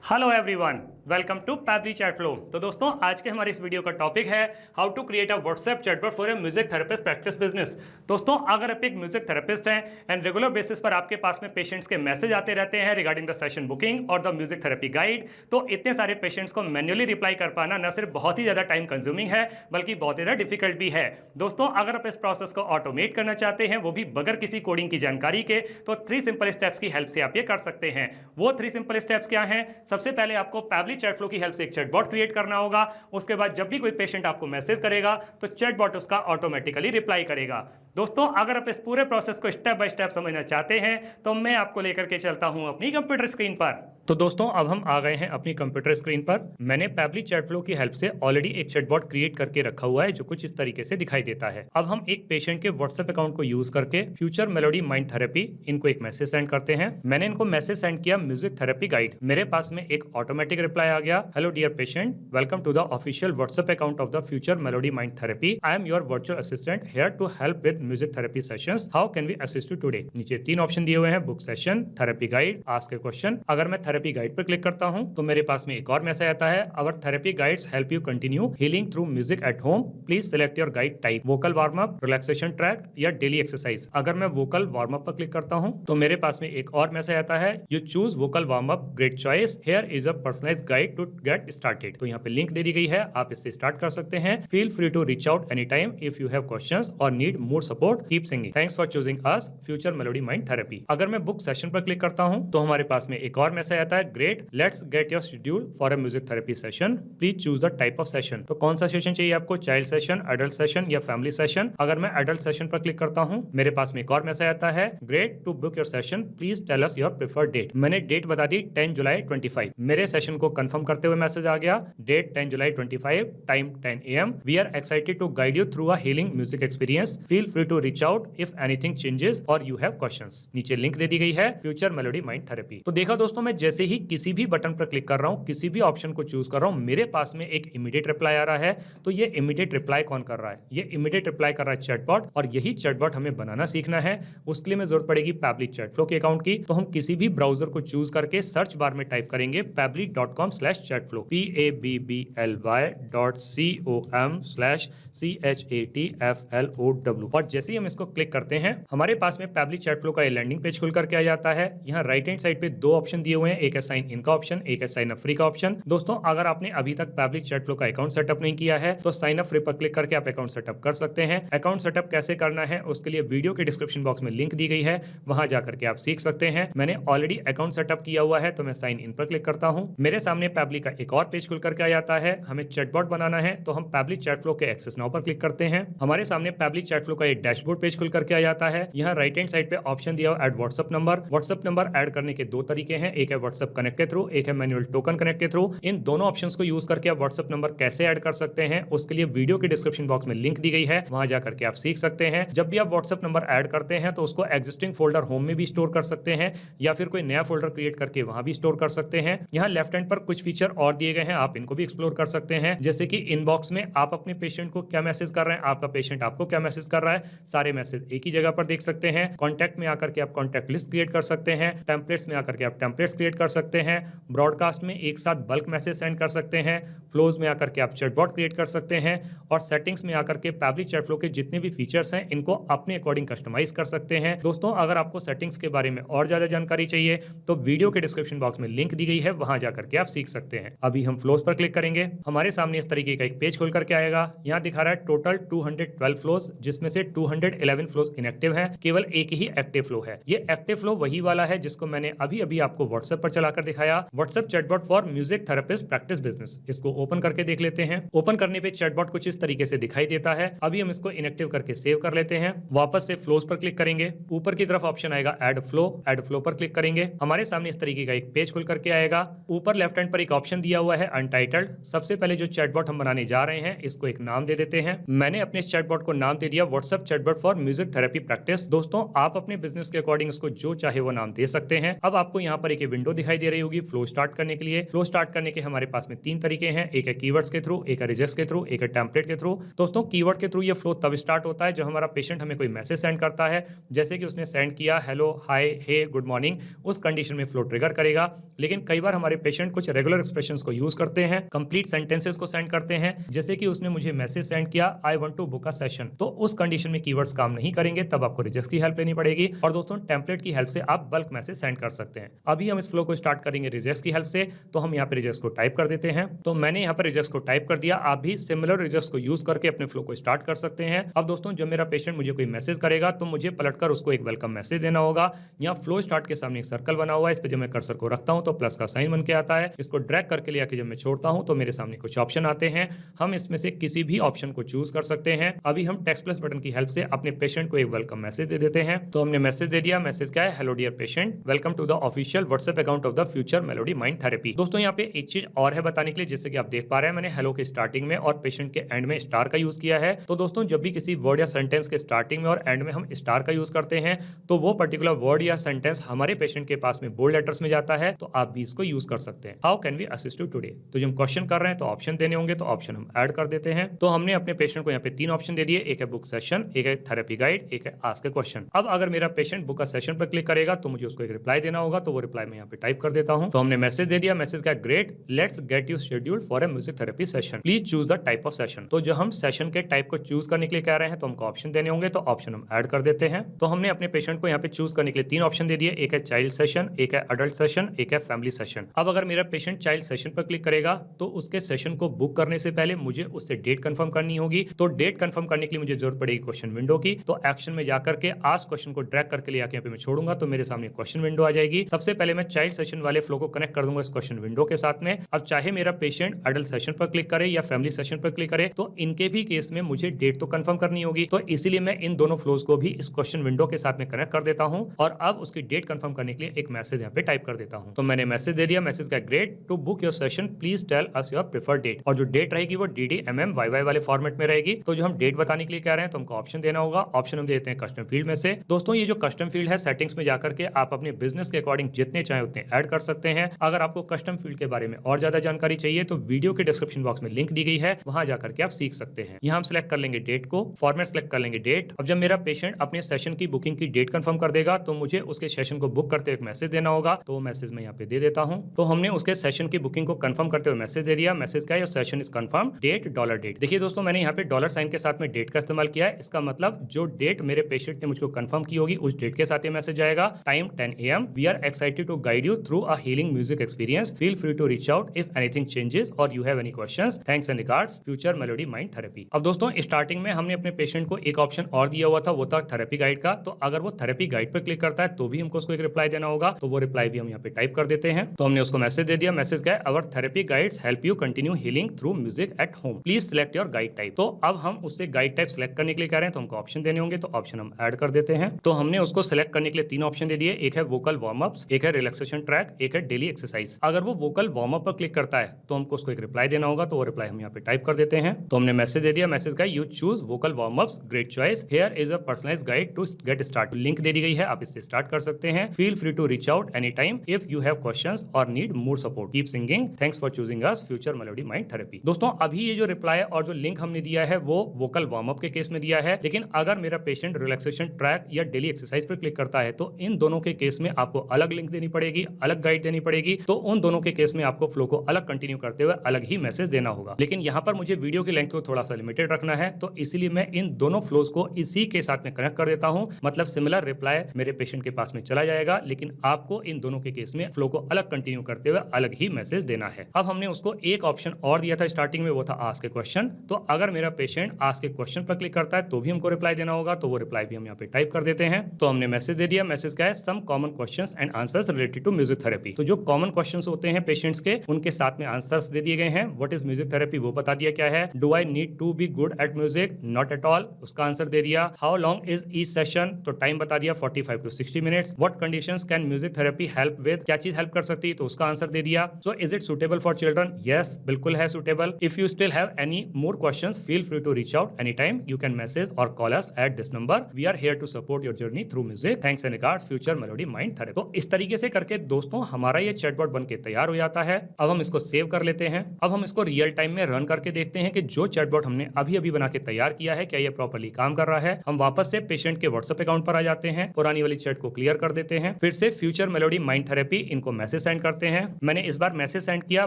Hello everyone, welcome to Pabbly chat flow. तो दोस्तों, आज के हमारे इस वीडियो का टॉपिक है how to create a WhatsApp chatbot for a music therapist practice business. दोस्तों, अगर आप एक म्यूजिक थेरेपिस्ट हैं एंड रेगुलर बेसिस पर आपके पास में पेशेंट्स के मैसेज आते रहते हैं रिगार्डिंग द सेशन बुकिंग और द म्यूजिक थेरेपी गाइड, तो इतने सारे पेशेंट्स को मैन्युअली रिप्लाई कर पाना न सिर्फ बहुत ही ज़्यादा टाइम कंज्यूमिंग है बल्कि बहुत ही ज़्यादा डिफिकल्ट भी है। दोस्तों, अगर आप इस प्रोसेस को ऑटोमेट करना चाहते हैं, वो भी बगैर किसी कोडिंग की जानकारी के, तो 3 सिंपल स्टेप्स की हेल्प से आप ये कर सकते हैं। वो 3 सिंपल स्टेप्स क्या हैं? सबसे पहले आपको पैब्ली चैट फ्लो की हेल्प से एक चैटबॉट क्रिएट करना होगा। उसके बाद जब भी कोई पेशेंट आपको मैसेज करेगा तो चैटबॉट उसका ऑटोमेटिकली रिप्लाई करेगा। दोस्तों, अगर आप इस पूरे प्रोसेस को स्टेप बाय स्टेप समझना चाहते हैं तो मैं आपको लेकर के चलता हूं अपनी कंप्यूटर स्क्रीन पर। तो दोस्तों, अब हम आ गए हैं अपनी कंप्यूटर स्क्रीन पर। मैंने पैब्ली चैट फ्लो की हेल्प से ऑलरेडी एक चैटबॉट क्रिएट करके रखा हुआ है जो कुछ इस तरीके से दिखाई देता है। अब हम एक पेशेंट के व्हाट्सएप अकाउंट को यूज करके फ्यूचर मेलोडी माइंड थेरेपी इनको एक मैसेज सेंड करते हैं। मैंने इनको मैसेज सेंड किया म्यूजिक थेरेपी गाइड। मेरे पास में एक ऑटोमेटिक रिप्लाई आ गया, hello dear patient, welcome to the official WhatsApp account of the Future Melody Mind Therapy. I am your virtual assistant here to help with music therapy sessions. How can we assist you today? नीचे 3 option दिए हुए हैं, book session, therapy guide, ask a question. अगर मैं therapy guide पर click करता हूं तो मेरे पास में एक और मैसेज आता है, our therapy guides help you continue healing through music at home, please select your guide type, vocal warm up, relaxation track या डेली एक्सरसाइज। अगर मैं वोकल वार्म अप पर क्लिक करता हूं तो मेरे पास में एक और मैसेज आता है, you choose vocal warm up, great choice, here is a personalised guide to get started. तो यहाँ पे लिंक दे दी गई है, आप इससे स्टार्ट कर सकते हैं। Feel free to reach out any time if you have questions और need more support, keep singing, thanks for choosing us Future Melody Mind Therapy. अगर मैं बुक सेशन पर क्लिक करता हूं तो हमारे पास में एक और मैसेज आता है, great, let's get your schedule for a music therapy session, please choose the type of session. तो कौन सा सेशन चाहिए आपको, चाइल्ड सेशन, एडल्ट सेशन या फैमिली सेशन? अगर मैं एडल्ट सेशन पर क्लिक करता हूं, मेरे पास में एक और मैसेज आता है, great, to book your session please tell us your preferred date. मैंने डेट बता दी 10 जुलाई 25। मेरे सेशन को कंफर्म करते हुए मैसेज आ गया, date 10 July 25, time 10 AM। We are excited to guide you through a healing music experience, feel free to reach out if anything changes और यू हैव क्वेश्चंस। नीचे लिंक दे दी गई है, फ्यूचर मेलोडी माइंड थेरेपी। तो देखा दोस्तों, मैं जैसे ही किसी भी बटन पर क्लिक कर रहा हूं, किसी भी ऑप्शन को चूज कर रहा हूं, मेरे पास में एक इमीडिएट रिप्लाई आ रहा है। तो ये इमीडिएट रिप्लाई कौन कर रहा है? ये इमीडिएट रिप्लाई कर रहा है चैटबॉट, और यही चैटबॉट हमें बनाना सीखना है। उसके लिए हमें जरूरत पड़ेगी पैब्ली चैट फ्लो के अकाउंट की। तो हम किसी भी ब्राउजर को चूज करके सर्च बार में टाइप करेंगे pabbly.com/chatflow, pabbly.com/chatflow। और जैसे ही हम इसको क्लिक करते हैं, हमारे पास में पैब्ली चैट फ्लो का लैंडिंग पेज खुल करके आ जाता है। यहाँ राइट हैंड साइड पे 2 ऑप्शन दिए हुए हैं, एक है साइन इन का ऑप्शन, एक है साइन अप फ्री का ऑप्शन। दोस्तों, अगर आपने अभी तक पैब्ली चैट फ्लो का अकाउंट सेटअप नहीं किया है तो साइन अप फ्री पर क्लिक करके आप अकाउंट सेटअप कर सकते हैं। अकाउंट सेटअप कैसे करना है उसके लिए वीडियो के डिस्क्रिप्शन बॉक्स में लिंक दी गई है, वहां जाकर के आप सीख सकते हैं। मैंने ऑलरेडी अकाउंट सेटअप किया हुआ है तो मैं साइन इन पर क्लिक करता हूं। मेरे सामने पैब्ली का एक और पेज खुल करके आ जाता है। हमें चैटबॉट बनाना है तो हम पैब्ली चैट फ्लो के एक्सेस नाउ पर क्लिक करते हैं। हमारे सामने पैब्ली चैट फ्लो का एक डैशबोर्ड पेज खुल करके आ जाता है। यहाँ राइट हैंड साइड पे ऑप्शन दिया हुआ add WhatsApp number. WhatsApp number add करने के 2 तरीके हैं, एक है व्हाट्सएप कनेक्ट के थ्रू, एक है मैनुअल टोकन कनेक्ट के थ्रू। इन दोनों ऑप्शंस को यूज करके आप व्हाट्सएप नंबर कैसे ऐड कर सकते हैं उसके लिए वीडियो के डिस्क्रिप्शन बॉक्स में लिंक दी गई है, वहां जाकर के आप सीख सकते हैं। जब भी आप व्हाट्सएप नंबर ऐड करते हैं तो उसको एग्जिस्टिंग फोल्डर होम में भी स्टोर कर सकते हैं या फिर कोई नया फोल्डर क्रिएट करके वहां भी स्टोर कर सकते हैं। यहाँ लेफ्ट हैंड पर कुछ फीचर और दिए गए हैं, आप इनको भी एक्सप्लोर कर सकते हैं। जैसे कि इनबॉक्स में आप अपने पेशेंट को क्या मैसेज कर रहे हैं, आपका पेशेंट आपको क्या मैसेज कर रहा है, सारे मैसेज एक ही जगह पर देख सकते हैं। कॉन्टैक्ट में आकर के आप कॉन्टैक्ट लिस्ट क्रिएट कर सकते हैं। टेम्पलेट्स में आकर के आप टेम्पलेट्स क्रिएट कर सकते हैं। ब्रॉडकास्ट में एक साथ बल्क मैसेज सेंड कर सकते हैं। फ्लोज में आकर के आप चैटबॉट क्रिएट कर सकते हैं और सेटिंग्स में आकर के पैब्ली चैट फ्लो के जितने भी फीचर्स हैं इनको अपने अकॉर्डिंग कस्टमाइज कर सकते हैं। दोस्तों, अगर आपको सेटिंग्स के बारे में और ज्यादा जानकारी चाहिए तो वीडियो के डिस्क्रिप्शन बॉक्स में लिंक दी गई है, वहां जाकर के आप सीख सकते हैं। अभी हम फ्लोज पर क्लिक करेंगे, हमारे सामने इस तरीके का एक पेज खुल करके आएगा। यहाँ दिखा रहा है टोटल 212 फ्लोज, जिसमें से 211 फ्लोज इनएक्टिव है, केवल एक ही एक्टिव फ्लो है। ये एक्टिव फ्लो वही वाला है जिसको मैंने अभी अभी आपको व्हाट्सएप पर चलाकर दिखाया, WhatsApp chatbot for music therapist practice business. इसको ओपन करके देख लेते हैं। ओपन करने पे चैटबॉट कुछ इस तरीके से दिखाई देता है। अभी हम इसको इनएक्टिव करके सेव कर लेते हैं। वापस से फ्लोज पर क्लिक करेंगे, ऊपर की तरफ ऑप्शन आएगा ऐड फ्लो पर क्लिक करेंगे। हमारे सामने इस तरीके का एक पेज खुल करके आएगा। ऊपर लेफ्ट हैंड पर एक ऑप्शन दिया हुआ है अनटाइटल्ड। सबसे पहले जो चैटबॉट हम बनाने जा रहे हैं इसको एक नाम दे देते हैं। मैंने अपने इस चैटबॉट को नाम दे दिया WhatsApp chatbot for music therapy practice. दोस्तों आप अपने बिजनेस के अकॉर्डिंग इसको जो चाहे वो नाम दे सकते हैं। अब आपको यहाँ पर एक विंडो दिखाई दे रही होगी फ्लो स्टार्ट करने के लिए। फ्लो स्टार्ट करने के हमारे पास में 3 तरीके हैं, एक है कीवर्ड्स के थ्रू, एक है रिजेक्ट्स के थ्रू, एक है टेम्पलेट के थ्रू। दोस्तों कीवर्ड के थ्रू ये फ्लो तब स्टार्ट होता है जब हमारा पेशेंट हमें कोई मैसेज सेंड करता है, जैसे कि उसने सेंड किया हेलो, हाय, हे, गुड मॉर्निंग, उस कंडीशन में फ्लो ट्रिगर करेगा। लेकिन कई बार हमारे पेशेंट कुछ रेगुलर एक्सप्रेशंस को यूज करते हैं, कंप्लीट सेंटेंसेस को सेंड करते हैं, जैसे कि उसने मुझे मैसेज सेंड किया I want to book a session, तो उस कंडीशन में कीवर्ड्स काम नहीं करेंगे, तब आपको रिजेक्ट्स की हेल्प लेनी पड़ेगी। और दोस्तों टेम्पलेट की हेल्प से आप बल्क मैसेज सेंड कर सकते हैं। अभी हम इस फ्लो को स्टार्ट करेंगे रिजेक्ट्स की हेल्प से, तो हम यहाँ पे रिजेक्ट्स को टाइप कर देते हैं। तो मैंने यहाँ पर रिजेक्ट्स को टाइप कर दिया, आप भी सिमिलर रिजेक्ट्स को यूज करके अपने फ्लो को स्टार्ट कर सकते हैं। अब दोस्तों जब मेरा पेशेंट मुझे कोई मैसेज करेगा तो मुझे पलटकर उसको एक वेलकम मैसेज देना होगा। यहाँ फ्लो स्टार्ट के सामने एक सर्कल बना हुआ है, इस पे जब मैं कर्सर को रखता हूँ तो प्लस का साइन बन के आता है। इसको ड्रैग करके ले आके जब मैं छोड़ता हूँ तो मेरे सामने कुछ ऑप्शन आते हैं, हम इसमें से किसी भी ऑप्शन को चूज कर सकते हैं। अभी हम टेक्स्ट प्लस बटन की हेल्प से अपने पेशेंट को एक वेलकम मैसेज दे देते हैं। तो हमने मैसेज दे दिया, मैसेज क्या है, hello dear patient, welcome to the official WhatsApp account of the Future Melody Mind Therapy. दोस्तों यहाँ पे एक चीज और है बताने के लिए, जैसे कि आप देख पा रहे हैं मैंने हेलो के स्टार्टिंग में और पेशेंट के एंड में स्टार का यूज किया है। तो दोस्तों जब भी किसी वर्ड या सेंटेंस के स्टार्टिंग में और एंड में हम स्टार का यूज करते हैं तो वो पर्टिकुलर वर्ड या सेंटेंस हमारे पेशेंट के पास में बोल्ड लेटर्स में जाता है। तो आप भी इसको यूज कर सकते हैं। How can we assist you today, तो जब हम क्वेश्चन कर रहे हैं तो ऑप्शन देने होंगे, तो ऑप्शन हम ऐड कर देते हैं। तो हमने अपने पेशेंट को यहाँ पे 3 ऑप्शन दे दिए, एक है बुक सेशन, एक है थेरेपी गाइड, एक है आस्क ए क्वेश्चन। अब अगर मेरा पेशेंट बुक सेशन पर क्लिक करेगा तो मुझे उसको एक रिप्लाई देना होगा, तो वो रिप्लाई मैं यहाँ पे टाइप कर देता हूँ। तो हमने मैसेज दे दिया, मैसेज का great, let's get you schedule for a music therapy session, please choose the type of session. तो जो हम सेशन के टाइप को चूज करने के लिए कह रहे हैं तो हमको ऑप्शन देने होंगे, तो ऑप्शन हम ऐड कर देते हैं। तो हमने अपने पेशेंट को यहाँ पे चूज करने के लिए 3 ऑप्शन दे दिए, एक है चाइल्ड सेशन, एक है अडल्ट सेशन, एक है फैमिली सेशन। अब अगर मेरा पेशेंट चाइल्ड सेशन पर क्लिक करेगा तो उसके सेशन को बुक करने से पहले मुझे उससे डेट कंफर्म करनी होगी। तो डेट कंफर्म करने के लिए मुझे जरूरत पड़ेगी क्वेश्चन विंडो की। तो एक्शन में जाकर के आस्क क्वेश्चन को ड्रैग करके ले आके यहाँ पे मैं छोड़ूंगा तो मेरे सामने क्वेश्चन विंडो आ जाएगी। सबसे पहले मैं चाइल्ड सेशन वाले फ्लो को कनेक्ट कर दूंगा इस क्वेश्चन विंडो के साथ में। अब चाहे मेरा पेशेंट अडल्ट सेशन पर क्लिक करे या फैमिली सेशन पर क्लिक करे, तो इनके भी केस में मुझे डेट तो कंफर्म करनी होगी। तो इसीलिए मैं इन दोनों फ्लोज को भी इस क्वेश्चन विंडो के साथ में कनेक्ट कर देता हूं और अब उसकी डेट कंफर्म करने के लिए एक मैसेज यहाँ पे टाइप कर देता हूं। तो मैंने मैसेज दे दिया, मैसेज का great, to book your session please tell us your preferred date. और जो डेट रहेगी वो DDMMYY वाले फॉर्मेट में रहेगी। तो जो हम डेट बताने के लिए कह रहे हैं तो हमको ऑप्शन देना होगा, ऑप्शन हम देते हैं कस्टम फील्ड में से। दोस्तों ये जो कस्टम फील्ड है, सेटिंग्स में जाकर के आप अपने बिजनेस के अकॉर्डिंग जितने चाहे उतने ऐड कर सकते हैं। अगर आपको कस्टम फील्ड के बारे में और ज्यादा जानकारी चाहिए तो वीडियो के डिस्क्रिप्शन बॉक्स में लिंक दी गई है, वहां जाकर के आप सीख सकते हैं। यहाँ हम सिलेक्ट कर लेंगे डेट को, फॉर्मेट सिलेक्ट कर लेंगे डेट। अब जब मेरा पेशेंट अपने सेशन की बुकिंग की डेट कंफर्म कर देगा तो मुझे उसके सेशन को बुक करते हुए मैसेज देना होगा, तो मैसेज मैं यहाँ पे दे देता हूँ। तो हमने उसके सेशन की बुकिंग को कंफर्म करते हुए मैसेज दे दिया, मैसेज का session is confirm, date $date. देखिए दोस्तों मैंने यहाँ पे डॉलर साइन के साथ में डेट का इस्तेमाल किया है, इसका मतलब जो डेट मेरे पेशेंट ने मुझको कंफर्म की होगी उस डेट के साथ ये मैसेज आएगा। Time 10 AM, we are excited to guide you through a healing music experience, feel free to reach out if anything changes और you have any questions, thanks and regards, Future Melody Mind Therapy. अब दोस्तों starting में हमने अपने patient को एक option और दिया हुआ था, वो था थेरेपी गाइड का। तो अगर वो थेरेपी गाइड पर क्लिक करता है तो भी हमको उसको एक रिप्लाई देना होगा, तो वो रिप्लाई भी हम यहाँ पे टाइप कर देते हैं। तो हमने उसको मैसेज दे दिया, मैसेज क्या है, our therapy guides help you continue healing through music at home, please select your guide type. तो अब हम उससे गाइड टाइप सिलेक्ट करने के लिए कह रहे हैं तो हमको ऑप्शन देने होंगे, तो ऑप्शन हम ऐड कर देते हैं। तो हमने उसको सिलेक्ट करने के लिए 3 ऑप्शन दे दिए, एक है वोकल वार्म अप्स, एक है रिलैक्सेशन ट्रैक, एक है डेली एक्सरसाइज। अगर वो वोकल वार्म अप पर क्लिक करता है तो हमको उसको एक रिप्लाई देना होगा, तो वो रिप्लाई हम यहाँ पे टाइप कर देते हैं। तो हमने मैसेज दे दिया, मैसेज का you choose vocal warm ups, great choice, here is a personalised guide to get start. Link दे दी गई है, आप इससे स्टार्ट कर सकते हैं। Feel free to reach out any time if you have questions और need more support, keep singing, thanks for choosing us, Future Melody Mind Therapy. दोस्तों अभी ये जो रिप्लाई और जो लिंक हमने दिया है वो वोकल वार्म अप के केस में दिया है, लेकिन अगर मेरा पेशेंट रिलैक्सेशन ट्रैक या डेली एक्सरसाइज पर क्लिक करता है तो इन दोनों के केस में आपको अलग लिंक देनी पड़ेगी, अलग गाइड देनी पड़ेगी। तो उन दोनों के केस में आपको फ्लो को अलग कंटिन्यू करते हुए अलग ही मैसेज देना होगा। लेकिन यहाँ पर मुझे वीडियो की लेंथ को थोड़ा सा लिमिटेड रखना है, तो इसीलिए मैं इन दोनों फ्लोज को इसी के साथ में कनेक्ट कर देता हूँ। मतलब सिमिलर रिप्लाई मेरे पेशेंट के पास में चला जाएगा, लेकिन आपको इन दोनों के केस में फ्लो को अलग कंटिन्यू करते हुए अलग ही मैसेज देना है। अब हमने उसको एक ऑप्शन और दिया था स्टार्टिंग में, वो था आस्क ए क्वेश्चन। तो अगर मेरा पेशेंट आस्क ए क्वेश्चन पर क्लिक करता है तो भी हमको रिप्लाई देना होगा, तो वो रिप्लाई भी हम यहाँ पे टाइप कर देते हैं। तो हमने मैसेज दे दिया, मैसेज का है some common questions and answers related to music therapy. तो जो कॉमन क्वेश्चंस होते हैं पेशेंट्स के, उनके साथ में आंसर्स दे दिए गए हैं। व्हाट इज म्यूजिक थेरेपी वो बता दिया क्या है। Do I need to be good at music, not at all, उसका आंसर दे दिया। How long is each session, तो टाइम बता दिया 45 to 60 minutes. What conditions can music therapy help with, क्या चीज हेल्प कर सकती है, तो उसका आंसर दे दिया। So is it suitable for children, yes बिल्कुल है suitable. If you still have any more questions feel free to reach out any time, you can message message और call us at this number. We are here to support your journey through music. Thanks and regards, Future Melody Mind Therapy. तो इस तरीके से करके दोस्तों हमारा ये chatbot बन के तैयार हो जाता है। अब हम इसको सेव कर लेते हैं। अब हम इसको रियल टाइम में रन करके देखते हैं कि जो चैटबॉट हमने अभी अभी बना के तैयार किया है क्या ये प्रॉपर्ली काम कर रहा है। हम वापस से पेशेंट के व्हाट्सएप अकाउंट पर आ जाते हैं, पुरानी वाली चैट को क्लियर कर देते हैं, फिर से फ्यूचर मेलोडी माइंड थेरेपी इनको मैसेज सेंड करते हैं। मैंने इस बार मैसेज सेंड किया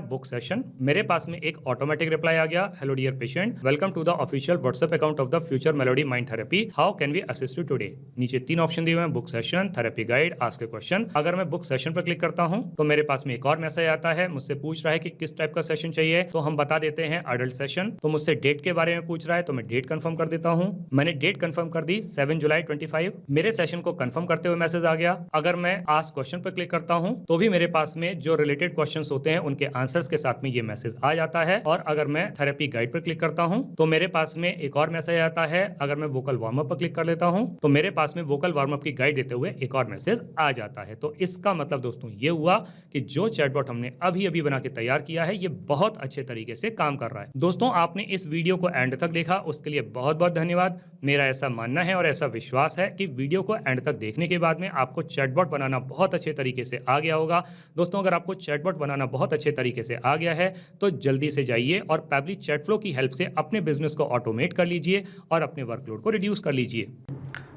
बुक सेशन। मेरे पास में एक ऑटोमेटिक रिप्लाई आ गया, hello dear patient, welcome to the official WhatsApp account of the Future Melody Mind Therapy, how can we assist you today. नीचे 3 ऑप्शन दिए हुए हैं, book session, therapy guide, ask a question. अगर मैं book session पर click करता हूं तो मेरे पास में एक और मैसेज आता है, मुझसे पूछ रहा है कि किस टाइप का सेशन चाहिए, तो हम बता देते हैं अडल्ट सेशन। तो मुझसे डेट के बारे में पूछ रहा है तो मैं डेट कंफर्म कर देता हूं। मैंने डेट कंफर्म कर दी 7 जुलाई 25। मेरे सेशन को कंफर्म करते हुए मैसेज आ गया। अगर मैं आस्क क्वेश्चन पर क्लिक करता हूं तो भी मेरे पास में जो रिलेटेड क्वेश्चंस होते हैं उनके आंसर्स के साथ में ये मैसेज आ जाता है। और अगर मैं थेरेपी गाइड पर क्लिक करता हूं तो मेरे पास में एक और मैसेज आता है। अगर मैं वोकल वार्म अप पर क्लिक कर लेता हूं तो मेरे पास में वोकल वार्म अप की गाइड देते हुए एक और मैसेज आ जाता है। तो इसका मतलब दोस्तों ये हुआ कि जो चैटबॉट हमने अभी अभी बना के तैयार किया है ये बहुत अच्छे तरीके से काम कर रहा है। दोस्तों आपने इस वीडियो को एंड तक देखा उसके लिए बहुत बहुत धन्यवाद। मेरा ऐसा मानना है और ऐसा विश्वास है कि वीडियो को एंड तक देखने के बाद में आपको चैटबॉट बनाना बहुत अच्छे तरीके से आ गया होगा। दोस्तों अगर आपको चैटबॉट बनाना बहुत अच्छे तरीके से आ गया है तो जल्दी से जाइए और पैबली चैटफ्लो की हेल्प से अपने बिजनेस को ऑटोमेट कर लीजिए और अपने वर्कलोड को रिड्यूस कर लीजिए।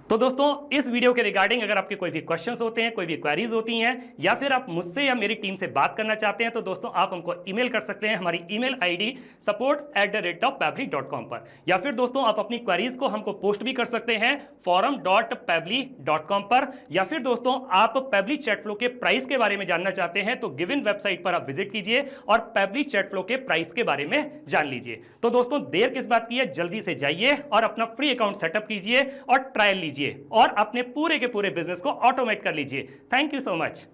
तो दोस्तों इस वीडियो के रिगार्डिंग अगर आपके कोई भी क्वेश्चंस होते हैं, कोई भी क्वेरीज होती हैं या फिर आप मुझसे या मेरी टीम से बात करना चाहते हैं तो दोस्तों आप हमको ईमेल कर सकते हैं हमारी ईमेल आईडी support@pabbly.com पर, या फिर दोस्तों आप अपनी क्वेरीज को हमको पोस्ट भी कर सकते हैं forum.pabbly.com पर, या फिर दोस्तों आप पैबली चैटफ्लो के प्राइस के बारे में जानना चाहते हैं तो गिवन वेबसाइट पर आप विजिट कीजिए और पैबली चैटफ्लो के प्राइस के बारे में जान लीजिए। तो दोस्तों देर किस बात की है, जल्दी से जाइए और अपना फ्री अकाउंट सेटअप कीजिए और ट्रायल लीजिए और अपने पूरे के पूरे बिजनेस को ऑटोमेट कर लीजिए। Thank you so much.